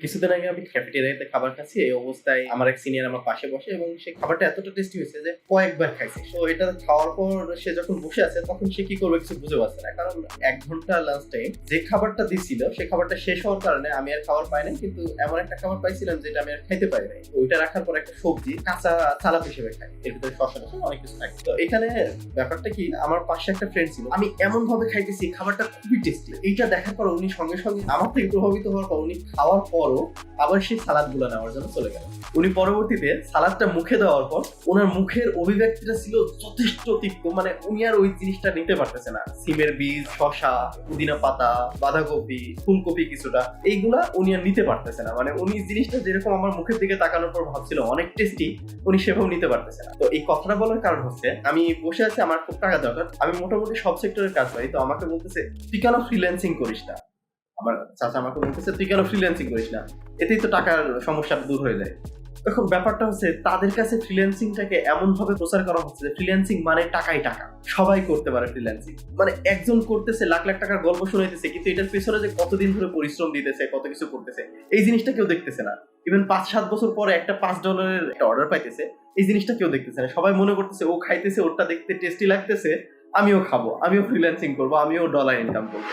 কিছুদিন আগে আমি ক্যাফেটেরিয়াতে খাবার খাচ্ছি। এই অবস্থায় আমার এক সিনিয়র আমার পাশে বসে এবং সে খাবারটা এতটা টেস্টি হয়েছে যে কয়েকবার খাইছে। সো এটা খাওয়ার পর সে যখন বসে আছে তখন সে কি করবে কিছু বুঝে পাচ্ছে না, কারণ 1 ঘন্টা লাঞ্চ টাইম যে খাবারটা দিছিল সে খাবারটা শেষ হওয়ার কারণে আমি আর খাবার পাই নাই, কিন্তু এমন একটা খাবার পাইছিলাম যেটা আমি আর খাইতে পারি নাই। ওইটা রাখার পর একটা সবজি কাঁচা সালাদ হিসেবে খাই, এর ভিতরে শসা অনেক কিছু থাকে। তো এখানে ব্যাপারটা কি, আমার পাশে একটা ফ্রেন্ড ছিল, আমি এমন ভাবে খাইতেছি খাবারটা খুবই টেস্টি। এইটা দেখার পর উনি সঙ্গে সঙ্গে আমার থেকে প্রভাবিত হওয়ার পর উনি খাওয়ার পরও আবার সেই সালাদ গুলো নেওয়ার জন্য চলে গেল। উনি পরবর্তীতে সালাদটা মুখে দেওয়ার পর ওনার মুখের অভিব্যক্তিটা ছিল যথেষ্ট তিক্ত, মানে উনি আর ওই জিনিসটা নিতে পারতেছে না। সিমের বীজ, শসা, পুদিনা পাতা, বাঁধাকপি, ফুলকপি কিছুটা, এইগুলা উনি আর নিতে পারতেছে না। মানে উনি জিনিসটা যেরকম আমার মুখের দিকে তাকানোর পর ভাবছিল অনেক টেস্টি, উনি সেভাবে নিতে পারতেছে না। তো এই কথাটা বলার কারণ হচ্ছে আমি বসে আছি, আমার খুব টাকা দরকার, আমি মোটামুটি সব সেক্টরের কাজ পাই। তো আমাকে বলতেছে তুই কেন ফ্রিল্যান্সিং করিস না, আমার চাচা আমাকে বলতেছে তুই কেন ফ্রিল্যান্সিং করিস না, এতেই তো টাকার সমস্যাটা দূর হয়ে যায়। এখন ব্যাপারটা হচ্ছে তাদের কাছে ফ্রিল্যান্সিংটাকে এমন ভাবে প্রচার করা হচ্ছে যে ফ্রিল্যান্সিং মানে টাকাই টাকা, সবাই করতে পারে ফ্রিল্যান্সিং। মানে একজন করতেছে লাখ লাখ টাকার গল্প শোনাইতেছে, কিন্তু এটার পেছনে যে কতদিন ধরে পরিশ্রম দিতেছে, কত কিছু করতেছে, এই জিনিসটা কেউ দেখতেছে না। ইভেন 5-7 বছর পরে একটা $5 একটা অর্ডার পাইতেছে, এই জিনিসটা কেউ দেখতেছে না। সবাই মনে করতেছে ও খাইতেছে, ওটা দেখতে টেস্টি লাগতেছে, আমিও খাবো, আমিও ফ্রিল্যান্সিং করবো, আমিও ডলার ইনকাম করবো।